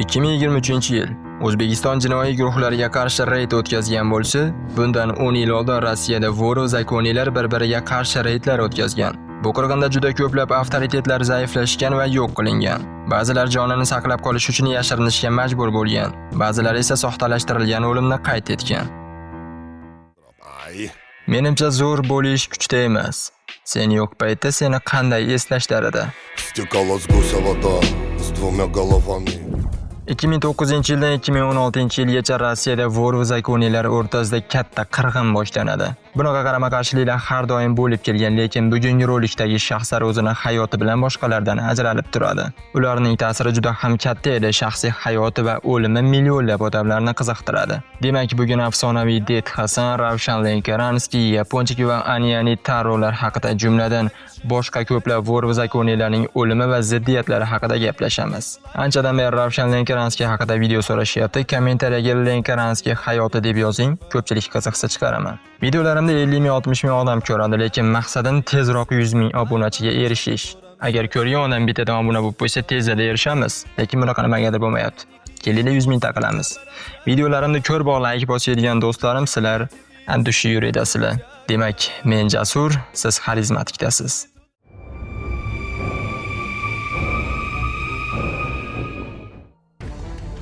2023-yil O'zbekiston jinoiy guruhlariga qarshi reyd o'tkazgan bo'lsa, bundan 10 yil oldin Rossiyada voro zakonilar bir-biriga qarshi reydlar o'tkazgan. Bu qirg'inda juda ko'plab avtoritetlar zaiflashgan va yo'q qilingan. Ba'zilar jonini saqlab qolish uchun yashirinishga majbur bo'lgan, ba'zilar esa soxtalashtirilgan o'limni qayd etgan. Menimcha zo'r bo'lish kuchda emas. Sen yo'q paytda seni qanday eslashlarida. Стекала с гуся вода с двумя головами. 2009-yildan 2016-yilgacha Rossiyada voro zakonilar o'rtasida katta qirg'in boshlanadi. Bunaqa qarama-qarshiliklar har doim bo'lib kelgan, lekin bugungi rolikdagi shaxslar o'zini hayoti bilan boshqalardan ajralib turadi. Ularning ta'siri juda ham katta edi, shaxsiy hayoti va o'limi millionlab odamlarni qiziqtiradi. Demak, bugun afsonaviy Det Hasan, Ravshan Lenkaranskiy, yaponchik va Anyani Tarolar haqida, jumladan boshqa ko'plab voro zakonilarning o'limi va ziddiyatlari haqida gaplashamiz. Anchadan beri Ravshan Lenkaranskiy haqida video so'rashyapti. Kommentariyaga Lenkaranskiy hayoti deb yozing, ko'pchilik qiziqsa chiqaraman. Videolarimda 50 ming 60 ming odam ko'radi, lekin maqsadim tezroq 100 ming obunachiga erishish. Agar ko'rgan odam bittadan obuna bo'lib qo'ysa, tezda erishamiz, lekin bunaqa nimagadir bo'lmayapti. Kelinglar 100 ming taqilamiz. Videolarimni ko'r bor like bosadigan do'stlarim, sizlar andushi yuridasizlar. Demak, men jasur, siz xarizmatikdasiz.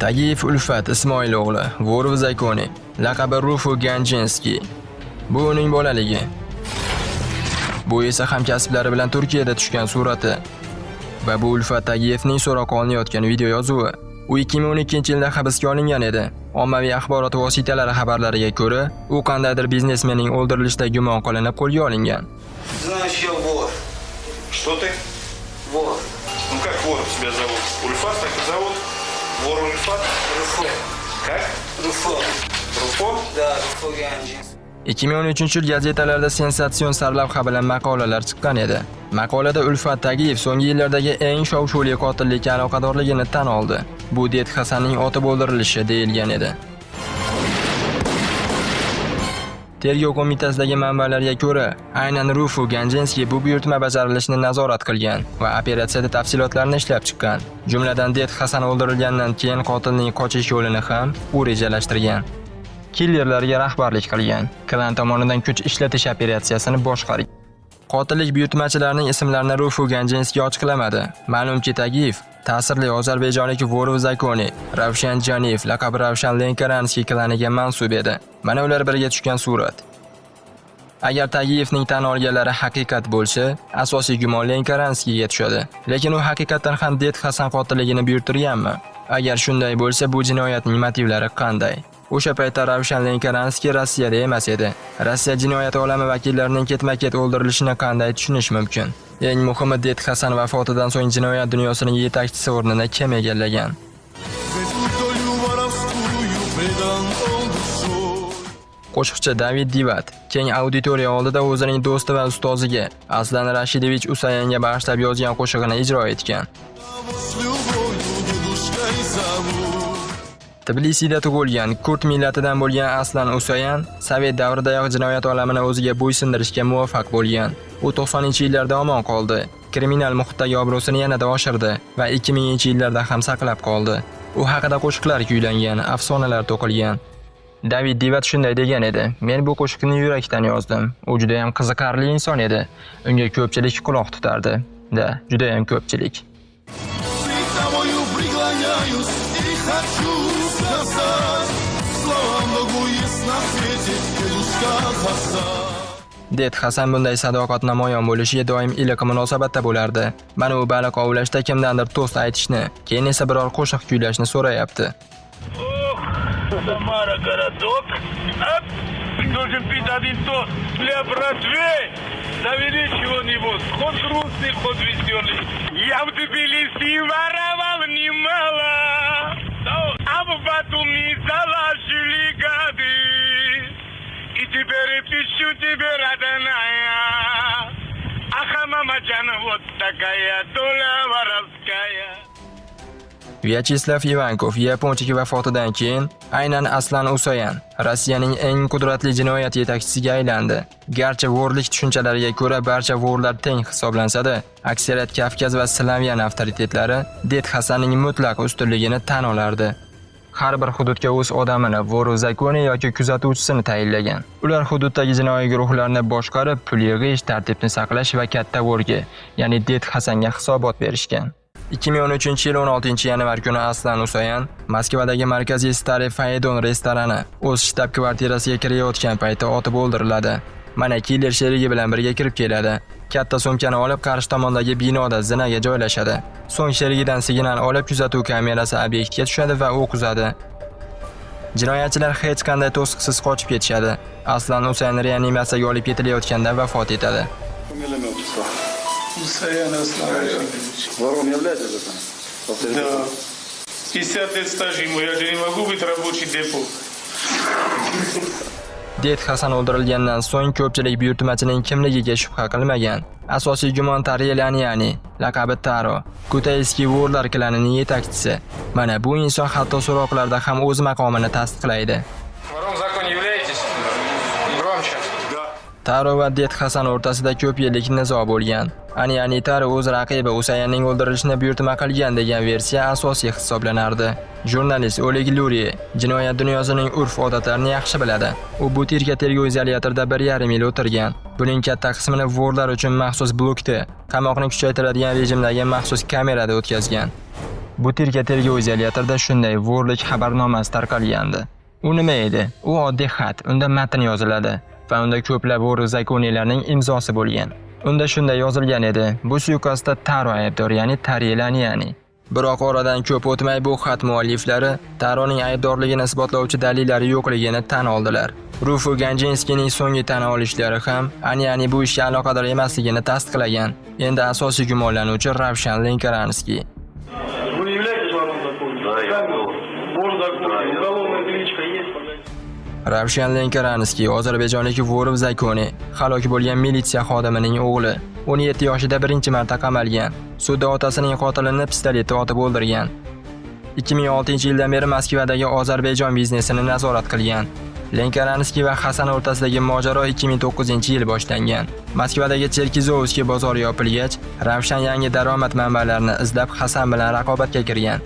Tagiyev Ulfat Ismoilovli, voro zakoni, laqabi Rufo Ganjinskiy. Bu uning bolaligi. Bu esa hamkasblari bilan Turkiyada tushgan surati. Va bu Ulfat Tagiyevning so'roq olinayotgan video yozuvi. U 2012-yilda hibsga olingan edi. Ommaviy axborot vositalari xabarlariga ko'ra, u qandaydir biznesmenning o'ldirilishida gumon qilinib qo'lga olingan. Знаешь, я вор. Что ты? Вор. Ну как вор тебя зовут? Ульфат так и зовут? Вор Ульфат? Руфо. Как? Руфо. Руфо? Да, Руфо Ганджинс. 2013-yil gazetalarda sensatsion sarlavha bilan maqolalar chiqqan edi. Maqolada Ulfat Tagiyev so'nggi yillardagi eng shov-shuvli qotillikka aloqadorligini tan oldi. Bu Det Hasanning otib o'ldirilishi deyilgan edi. Tergov qo'mitasidagi manbalarga ko'ra, aynan Rufo Ganjinskiy bu buyurtma bajarilishini nazorat qilgan va operatsiyada tafsilotlarni ishlab chiqqan. Jumladan Det Hasan o'ldirilgandan keyin qotilning qochish yo'lini ham u rejalashtirgan. Killerlarga rahbarlik qilgan, klan tomonidan kuch ishlatish operatsiyasini boshqargan. Qotillik buyurtmachilarining ismlarini Rufo Ganjinskiy ochiqlamadi. Ma'lumki, Tagiyev ta'sirli ozarbayjonlik voro zakoni Ravshan Janiyev laqabi Ravshan Lenkaranskiy klaniga mansub edi. Mana ular birga tushgan surat. Agar Tagiyevning tan olganlari haqiqat bo'lsa, asosiy gumon Lenkaranskiyga tushadi. Lekin u haqiqatan ham Det Hasan qotilligini buyurtirganmi? Agar shunday bo'lsa, bu jinoyatning motivlari qanday? O'sha paytda Ravshan Lenkaranskiy Rossiyada emas edi. Rossiya jinoyat olami vakillarining ketma-ket o'ldirilishini qanday tushunish mumkin? Eng muhimi, Det Hasan vafotidan so'ng jinoyat dunyosining yetakchisi o'rnini kim egallagan? Qo'shiqchi David Divat keng auditoriya oldida o'zining do'sti va ustoziga Aslan Rashidovich Usayanga bag'ishlab yozgan qo'shig'ini ijro etgan. Tbilisida tug'ilgan kurd millatidan bo'lgan Aslan Usayan Sovet davridayoq jinoyat olamini o'ziga bo'ysundirishga muvaffaq bo'lgan. U 90-yillarda omon qoldi. Kriminal muhitdagi obro'sini yanada oshirdi va 2000-yillarda ham saqlab qoldi. U haqida qo'shiqlar kuylangan, afsonalar to'qilgan. David Divat shunday degan edi: "Men bu qo'shiqni yurakdan yozdim. U juda ham qiziqarli inson edi. Unga ko'pchilik quloq tutardi." Da, juda ham ko'pchilik. Det Hasan bunday sadoqat namoyon bo'lishiga doim iliq munosabatda bo'lardi. Mana u baliq ovlashda kimdandir to'st aytishni, keyin esa biror qo'shiq kuylashni so'rayapti. Самара городок. Должен пить один тост для братвы. Завели чего-нибудь. Ход грустный, ход веселый. Я в Тбилиси воровал немало. А в Батуми заложили годы. И теперь пищу тебе, родная. Ах, мама Джана, вот такая доля воровская. Vyacheslav Ivankov yaponchalik vafotidan keyin aynan Aslan Usayan Rossiyaning eng qudratli jinoyat yetakchisiga aylandi. Garchi vorlik tushunchalariga ko'ra barcha vorlar teng hisoblansa-da, aksariyat Kavkaz va Slavyan avtoritetlari Det Hasanning mutlaq ustunligini tan olardi. Har bir hududga o'z odamini, voru zakoni yoki kuzatuvchisini tayinlagan. Ular hududdagi jinoiy guruhlarni boshqarib, pul yig'ish, tartibni saqlash va katta vorga, ya'ni Det Hasanga hisobot berishgan. 2013-yil 16-yanvar kuni Aslan Usayan Moskvadagi markaziy Stary Faydon restorani o'z shtab-kvartirasiga kirayotgan paytda otib o'ldiriladi. Mana killer sherigi bilan birga kirib keladi. Katta sumkani olib qarshi tomondagi binoda zinaga joylashadi. So'ng sherigidan signal olib kuzatuv kamerasi obyektga tushadi va o'q uzadi. Jinoyatchilar hech qanday to'siqsiz qochib ketishadi. Aslan Usayan reanimatsiyaga olib ketilayotganda vafot etadi. Усаян Аслан Иванович. Вором являетесь, Да. 50 лет стажа ему, я же не могу быть рабочий депо. Det Hasan o'ldirilgandan so'ng ko'pchilik buyurtmachining kimligiga shubha qilmagan. Asosiy gumon Tarelanyani, laqabi Taro, Kutayskiy vorlar klanining yetakchisi. Mana bu inson hatto so'roqlarda ham o'z maqomini tasdiqlaydi. Вором в законе являетесь? Громче. Taro va Det Hasan o'rtasida ko'p yillik nizo bo'lgan. Ani Taro o'z raqibi Usayanning o'ldirilishini buyurtma qilgan degan versiya asosiy hisoblanardi. Jurnalist Oleg Luriy jinoyat dunyosining urf-odatlarini yaxshi biladi. U Butirka tergov izolyatorida 1,5 yil o'tirgan. Buning katta qismini vorlar uchun maxsus blokda, qamoqni kuchaytiradigan rejimdagi maxsus kamerada o'tkazgan. Butirka tergov izolyatorida shunday vorlik xabarnomasi tarqalgandi. U nima edi? U oddiy xat, unda matn yoziladi va unda ko'plab vor zakoniyalarning imzosi bo'lgan. Unda shunday yozilgan edi: bu suiqasdda Taro aybdor, ya'ni Tarelanyani. Biroq oradan ko'p o'tmay bu xat mualliflari Taroning aybdorligini isbotlovchi dalillari yo'qligini tan oldilar. Rufo Ganjinskiyning so'nggi tan olishlari ham Ani bu ishga aloqador emasligini tasdiqlagan. Endi asosiy gumonlanuvchi Ravshan Lenkaranskiy. Вы не являетесь вором в законе? Да, я вор в законе. Уголовная кличка есть? Ravshan Lenkaranskiy ozarbayjonlik Vorov Zakoni, halok bo'lgan militsiya xodimining o'g'li. 17 yoshida birinchi marta qamalgan. Sudda otasining qotilini pistoletda otib o'ldirgan. 2006-yildan beri Moskvadagi Ozarbayjon biznesini nazorat qilgan. Lenkaranskiy va Hasan o'rtasidagi mojaro 2009-yil boshlangan. Moskvadagi Cherkizovskiy bozori yopilgach, Ravshan yangi daromad manbalarini izlab Hasan bilan raqobatga kirgan.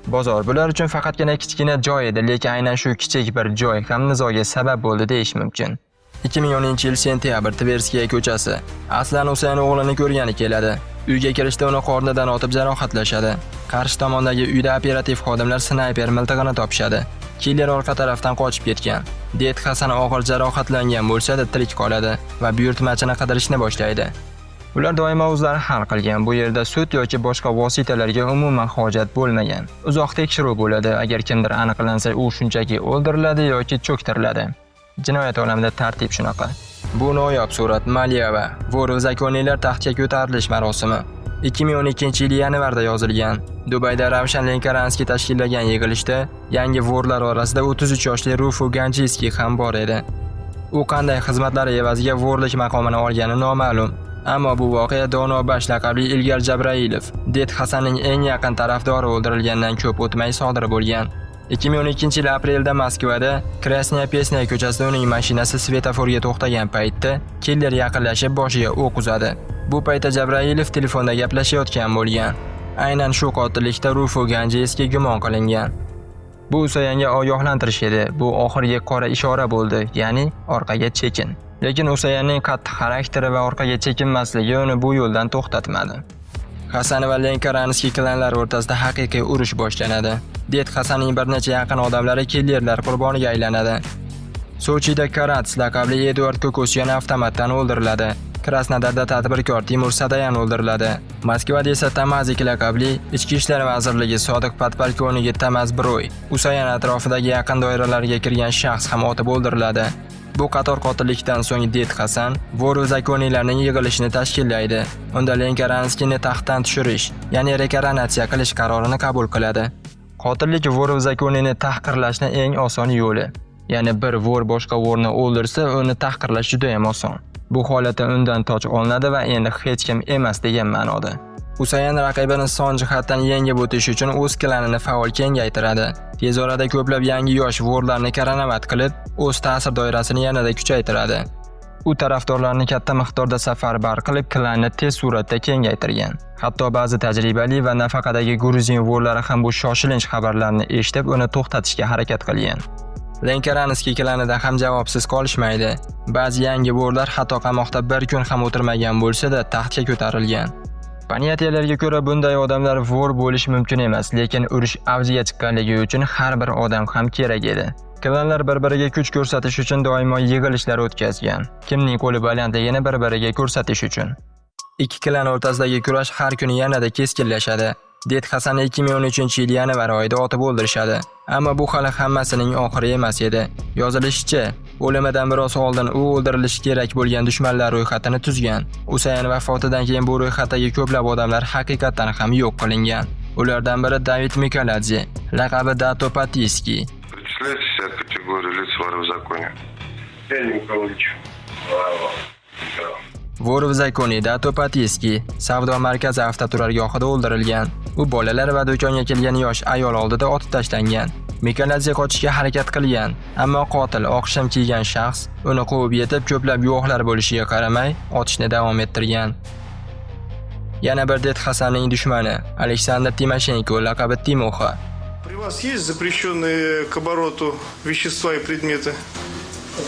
Bozor bular uchun faqatgina kichkina joy edi, lekin aynan shu kichik bir joy ham nizoga sabab bo'ldi deyish mumkin. 2010-yil sentyabr Tverskiya ko'chasi. Aslan Usayan o'g'lini ko'rgani keladi. Uyga kirishda uni qornidan otib jarohatlashadi. Qarshi tomondagi uyda operativ xodimlar snayper miltig'ini topishadi. Killer orqa tarafdan qochib ketgan. Det Hasan og'ir jarohatlangan bo'lsa-da tirik qoladi va buyurtmachini qidirishni boshlaydi. Ular doimo o'zlari hal qilgan. Bu yerda sud yoki boshqa vositalarga umuman hojat bo'lmagan. Uzoq tekshiruv bo'ladi. Agar kimdir aniqlansa, u shunchaki o'ldiriladi yoki cho'ktiriladi. Jinoyat olamida tartib shunaqa. Bu noyob surat Maliyeva, Vorov zakoniylar taxtga ko'tarilish marosimi. 2012-yil yanvarda yozilgan. Dubayda Ravshan Lenkaranskiy tashkillagan yig'ilishda yangi vorlar orasida 33 yoshli Rufo Ganjinskiy ham bor edi. U qanday xizmatlari evaziga vorlik maqomini olgani noma'lum. Ammo bu voqea Donobash laqabli Ilgar Jabrailov, Det Hasanning eng yaqin tarafdori o'ldirilgandan ko'p o'tmay sodir bo'lgan. 2012-yil aprelda Moskvada Krasnaya Pesnaya ko'chasida uning mashinasi svetoforga to'xtagan paytda killer yaqinlashib boshiga o'q uzadi. Bu paytda Jabrailov telefonda gaplashayotgan bo'lgan. Aynan shu qotillikda Rufo Ganjinskiy gumon qilingan. Bu Usayanga ogohlantirish edi. Bu oxirgi qora ishora bo'ldi, ya'ni orqaga chekin. Lekin Usayanning qattiq xarakteri va orqaga chekinmasligi uni bu yo'ldan to'xtatmadi. Hasan va Lenkaranskiy klanlari o'rtasida haqiqiy urush boshlanadi. Det Hasanning bir necha yaqin odamlari killerlar qurboniga aylanadi. Sochida Karats laqabli Eduard Kokosyan avtomatdan o'ldiriladi. Krasnodarda tadbirkor Timur Sadayan o'ldiriladi. Moskvada esa Tamazik laqabli Ichki ishlar vazirligi sodiq podpolkovniki Tamaz Broy, Usayan atrofidagi yaqin doiralarga kirgan shaxs ham otib o'ldiriladi. Bu qator qotillikdan so'ng Det Hasan Vorov zakoniylarning yig'ilishini tashkillaydi. Unda Lenkaranskiyni taxtdan tushirish, ya'ni rekoronatsiya qilish qarorini qabul qiladi. Qotillik Vorov zakoniyni tahqirlashning eng oson yo'li. Ya'ni bir vor boshqa vorni o'ldirsa, uni tahqirlash juda ham oson. Bu holatda undan toj olinadi va endi hech kim emas degan ma'noda. Husayn raqibini son jihatdan yengib o'tish uchun o'z klanini faol kengaytiradi. Tez orada ko'plab yangi yosh vorlarni koronavat qilib, o'z ta'sir doirasini yanada kuchaytiradi. U tarafdorlarni katta miqdorda safarbar qilib, klanni tez suratda kengaytirgan. Hatto ba'zi tajribali va nafaqadagi Gruzin vorlari ham bu shoshilinch xabarlarni eshitib, uni to'xtatishga harakat qilgan. Lenkaranskiy klanida ham javobsiz qolishmaydi. Ba'zi yangi vorlar hatto qamoqda bir kun ham o'tirmagan bo'lsa-da, taxtga ko'tarilgan. Paniyatiyalarga ko'ra bunday odamlar vor bo'lishi mumkin emas, lekin urush avjiga chiqqanligi uchun har bir odam ham kerak edi. Klanlar bir-biriga kuch ko'rsatish uchun doimo yig'ilishlar o'tkazgan. Kimning qo'li balandligini bir-biriga ko'rsatish uchun. Ikki klan o'rtasidagi kurash har kuni yanada keskinlashadi. Det Hasanni 2013-yil yanvar oyida otib o'ldirishadi. Ammo bu hali hammasining oxiri emas edi. Yozilishicha, o'limidan biroz oldin u o'ldirilishi kerak bo'lgan dushmanlar ro'yxatini tuzgan. Husayn vafotidan keyin bu ro'yxatdagi ko'plab odamlar haqiqatan ham yo'q qilingan. Ulardan biri David Mikaladze, laqabi Dato Patiskiy. Представляете себе категорию лиц вора в законе? Леонид Николаевич. Vor v zakoni Dato Patiskiy savdo markazi avtoturargohida o'ldirilgan. U bolalar va do'konga kelgan yosh ayol oldida otib tashlangan. Mikaladze qochishga harakat qilgan, ammo qotil oq shim kiygan shaxs uni quvib yetib, ko'plab guvohlar bo'lishiga qaramay, otishni davom ettirgan. Yana bir Det Hasanning dushmani Aleksandr Timoshenko, laqabi Timoxa. При вас есть запрещенные к обороту вещества и предметы?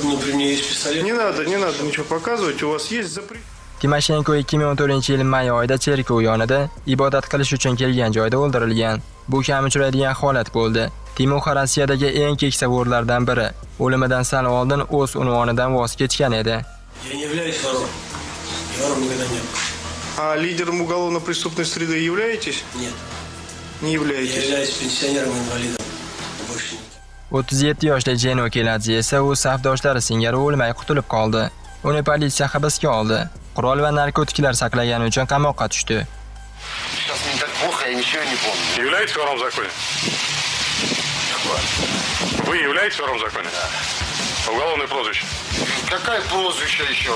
Ну, при мне есть пистолет. Не надо ничего показывать, у вас есть запрет. Timoshenko 2014-yil may oyida cherkov yonida ibodat qilish uchun kelgan joyda o'ldirilgan. Bu kam uchraydigan holat bo'ldi. Timoxa Rossiyadagi eng keksa vorlardan biri. O'limidan sal oldin o'z unvonidan voz kechgan edi. Я не являюсь вором. Я вором никогда не был. А лидером уголовно-преступной среды являетесь? Нет. Не Я являетесь. являюсь пенсионером-инвалидом. Больше нет. 37 yoshli Jeno Keladze esa o'z safdoshlari singari o'lmay qutulib qoldi. Uni politsiya hibsga oldi. Qurol va narkotiklar saqlagani uchun qamoqqa tushdi. Сейчас не так плохо, я ничего не помню. Являетесь вором в законе? Вы являетесь вором в законе? Да. Уголовное прозвище? Какое прозвище еще?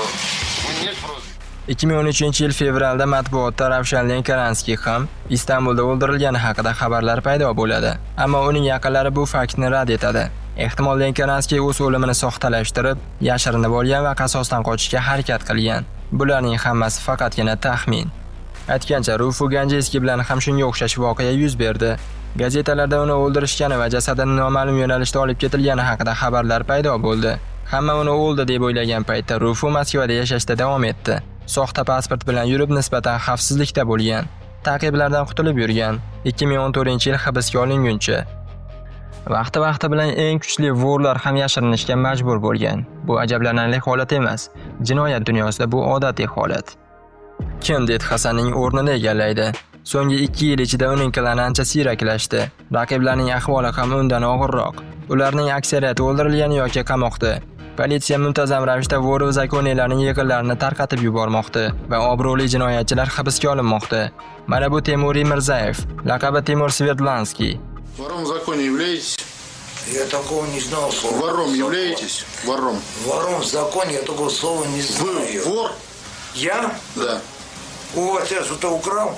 Нет прозвища. 2013-yil fevralda matbuotda Ravshan Lenkaranskiy ham Istanbulda o'ldirilgani haqida xabarlar paydo bo'ladi. Ammo uning yaqinlari bu faktni rad etadi. Ehtimol Lenkaranskiy o'z o'limini soxtalashtirib, yashirinib olgan va qasosdan qochishga harakat qilgan. Bularning hammasi faqatgina taxmin. Aytgancha, Rufu Ganjevskiy bilan ham shunga o'xshash voqea yuz berdi. Gazetalarda uni o'ldirishgani va jasadini noma'lum yo'nalishda olib ketilgani haqida xabarlar paydo bo'ldi. Hamma uni o'ldi deb o'ylagan paytda Rufu Moskvada yashashda davom etdi. Soxta pasport bilan yurib nisbatan xavfsizlikda bo'lgan. Ta'qiblardan qutulib yurgan. 2014-yil hibsga olinguncha. Vaqti bilan eng kuchli vorlar ham yashirinishga majbur bo'lgan. Bu ajablanarli holat emas. Jinoyat dunyosida bu odatiy holat. Kim Det Hasanning o'rnini egallaydi? So'nggi 2 yil ichida uning klani ancha siyraklashdi. Raqiblarning ahvoli ham undan og'irroq. Ularning aksariyati o'ldirilgan yoki qamoqda. Politsiya muntazam ravishda vor va zakoniylarning yig'inlarini tarqatib yubormoqda va obro'li jinoyatchilar hibsga olinmoqda. Mana bu Temuriy Mirzayev, laqabi Timur Sverdlanskiy. Вором в законе являетесь? Я такого не знал. Вором являетесь? Вором. Вором в законе я такого слова не знаю. Вы вор? Я? Да. У вас я что-то украл?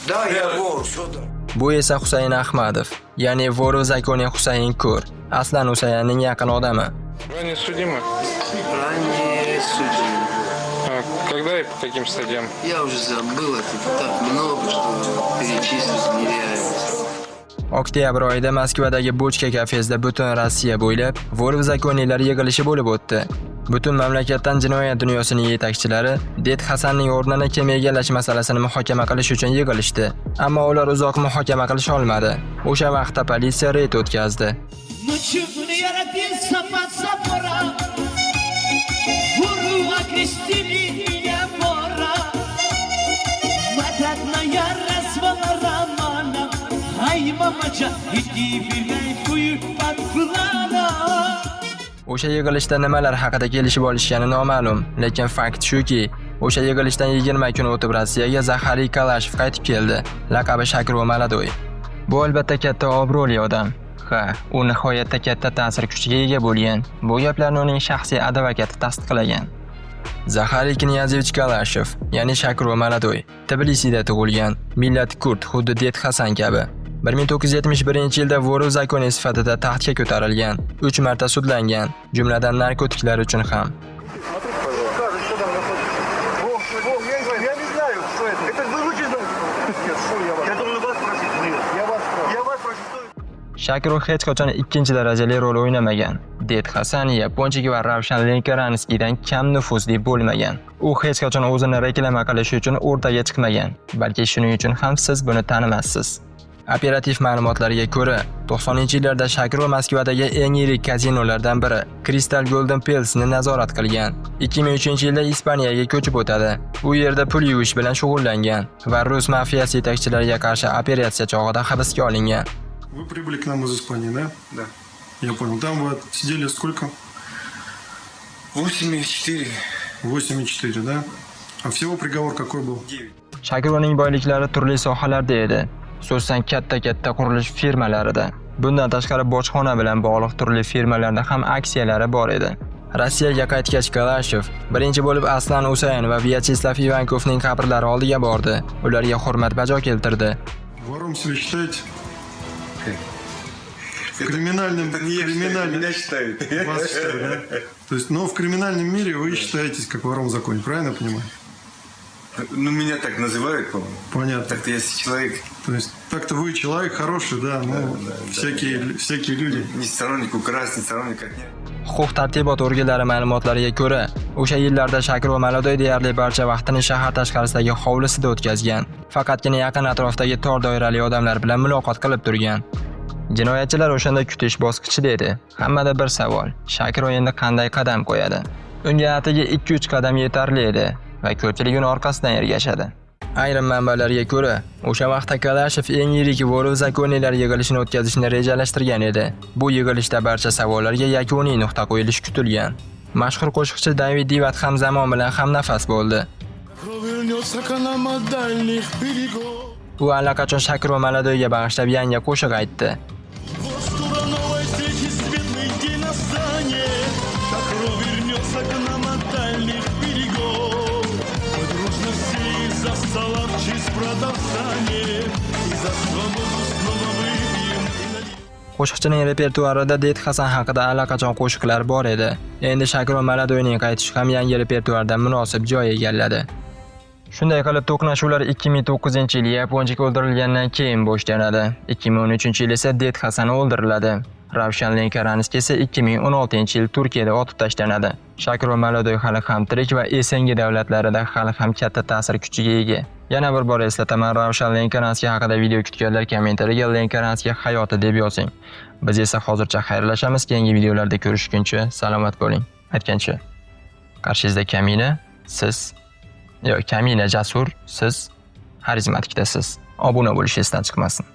Да, я вор, что-то. Bu esa Husayn Ahmadov, ya'ni vor va zakoni Husayn Kur. Aslan Husaynning yaqin odami. Вы не судимы? Ранее судьи. А когда и по каким статьям? Я уже забыл, это так много, что перечислить нереально. Oktyabr oyida Moskvadagi Bochka kafesida butun Rossiya bo'ylab vor va zakoniylar yig'ilishi bo'lib o'tdi. Butun mamlakatdan jinoyat dunyosining yetakchilari Det Hasanning o'rnini kim egallash masalasini muhokama qilish uchun yig'ilishdi. Ammo ular uzoq muhokama qilish olmadi. O'sha vaqtda politsiya reyd o'tkazdi. O'sha yig'ilishda nimalar haqida kelishib olishgani noma'lum, lekin fakt shuki, o'sha yig'ilishdan 20 kun o'tib Rossiyaga Zaxariy Kalashev qaytib keldi, laqabi Shakro Maladoy. Bu albatta katta obro'li odam. Ha, u nihoyatda katta ta'sir kuchiga ega bo'lgan. Bu gaplarni uning shaxsiy advokati tasdiqlagan. Zaxariy Knyazevich Galashev, ya'ni Shakro Maladoy, Tbilisida tug'ilgan, millati kurd, xuddi Det Hasan kabi. 1971-yilda vorov zakoni sifatida taxtga ko'tarilgan, 3 marta sudlangan, jumladan narkotiklar uchun ham. Я не знаю, что это. Это вы лучше знаете. Я должен вас спросить. Я вас спросить, что это. Shakro hech qachon ikkinchi darajali rol o'ynamagan. Det Hasan Yaponchiki va Ravshan Lenkaranskiydan kam nufuzli bo'lmagan. U hech qachon o'zini reklama qilish uchun o'rtaga chiqmagan, balki shuning uchun ham siz buni tanimassiz. Operativ ma'lumotlarga ko'ra, 90-yillarda Shakro Moskvadagi eng yirik kazinolardan biri Crystal Golden Palace ni nazorat qilgan. 2003-yilda Ispaniyaga ko'chib o'tadi. U yerda pul yuvish bilan shug'ullangan va rus mafiyasi yetakchilariga qarshi operatsiya chog'ida hibsga olingan. Вы прибыли к нам из Испании, да? Да. Я понял. Там вы сидели сколько? 8,4. 8,4, да? А всего приговор какой был? 9. Shakroning boyliklari turli sohalarda edi. Xususan katta qurilish firmalarida. Bundan tashqari bojxona bilan bog'liq turli firmalarda ham aksiyalari bor edi. Rossiyaga qaytgach Galashev birinchi bo'lib Aslan Usayn va Vyacheslav Ivankovning qabrlari oldiga bordi. Ularga hurmat bajo keltirdi. Вором себя считаете? В криминальном... Меня считают. Вас считают, да? То есть, но в криминальном мире вы считаетесь как вором в законе, правильно я понимаю? Ну, меня так называют, по-моему. Понятно. Так-то я человек, То есть, так-то вы человек хороший, да, но всякие люди. не сторонник украсть, не сторонник отнять. Huquq-tartibot organlari ma'lumotlariga ko'ra, o'sha yillarda Shakro Maladoy deyarli barcha vaqtini shahar tashqarisidagi hovlisida o'tkazgan. Faqatgina yaqin atrofdagi tor doirali odamlar bilan muloqot qilib turgan. Jinoyatchilar o'shanda kutish bosqichida edi. Hammada bir savol: Shakro endi qanday qadam qo'yadi? Unga atigi 2-3 qadam yetarli edi va ko'pchilik uni orqasidan ergashadi. Ayrim manbalarga ko'ra, o'sha vaqtda Galashev eng yirik vorov zakoniylar yig'ilishini o'tkazishni rejalashtirgan edi. Bu yig'ilishda barcha savollarga yakuniy nuqta qo'yilishi kutilgan. Mashhur qo'shiqchi David Divat ham zamon bilan ham nafas bo'ldi. U allaqachon Shakro Maladoyga bag'ishlab yangi qo'shiq aytdi. Qo'shiqchining repertuarida Det Hasan haqida allaqachon qo'shiqlar bor edi. Endi Shakro Maladoyning qaytishi ham yangi repertuardan munosib joy egalladi. Shunday qilib to'qnashuvlar 2009-yil Yaponchik o'ldirilgandan keyin boshlanadi. 2013-yil esa Det Hasan o'ldiriladi. Ravshan Lenkaranskiy esa 2016-yil Turkiyada otib tashlanadi. Shakro Maladoy hali ham tirik va Esengi davlatlarida hali ham katta ta'sir kuchiga ega. Yana bir bor eslataman, Ravshan Lenkaranskiy haqida video kutganlar kommentariyaga Lenkaranskiy hayoti deb yozing. Biz esa hozircha xayrlashamiz. Keyingi videolarda ko'rishguncha salomat bo'ling. Aytgancha. Qarshingizda Kamina, siz Kamina jasur, siz xarizmatikdasiz. Obuna bo'lish esdan chiqmasin.